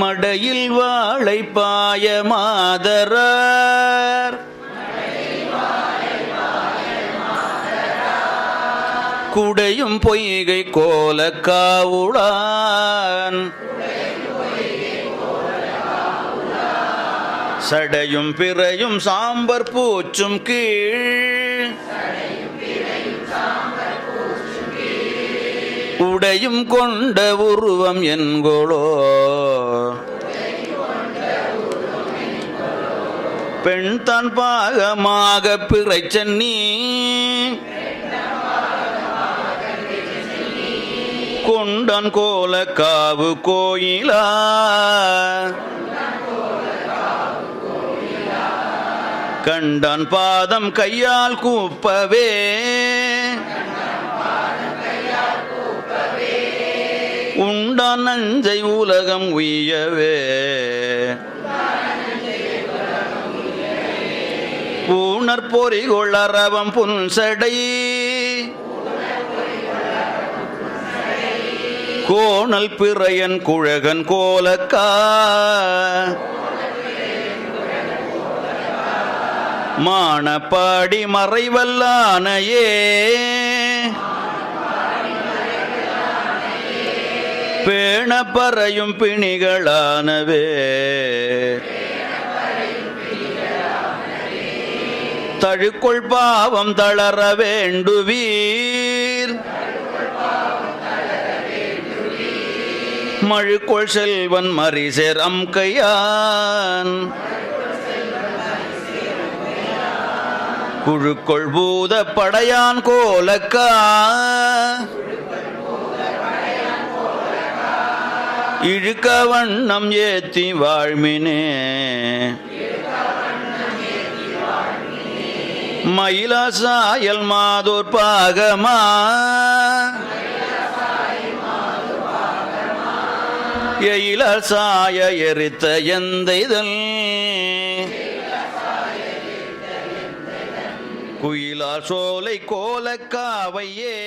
மடையில் வாழை பாய மாதரார் குடையும் பொய்கை கோல காவுளான் சடையும் பிறையும் சாம்பர் பூச்சும் கீழ் உடையும் கொண்ட உருவம் என்கொளோ பெண் தான் பாகமாக பிறை சென்னி கொண்டான் கோல காவு கோயிலா கண்டான் பாதம் கையால் கூப்பவே உண்டான் நஞ்சை உலகம் உய்யவே பூணர் பொறிகொள் அரவம் புன்சடை கோணல் பிறையன் குழகன் கோலக்கா மானப்பாடி மறைவல்லானையே பேண பறையும் பிணிகளானவே தழுக்கொள் பாவம் தளர வேண்டுவீர் மழுக்கொள் செல்வன் மரிசேர் அம்கையான் குழுக்கொள் பூத படையான் கோலக்கா இழுக்க வண்ணம் ஏத்தி வாழ்மினே மயிலாசாயல் மாதோர் பாகமா எயிலாசாய எரித்த எந்தைதல் குயிலார் சோலை கோலக்காவையே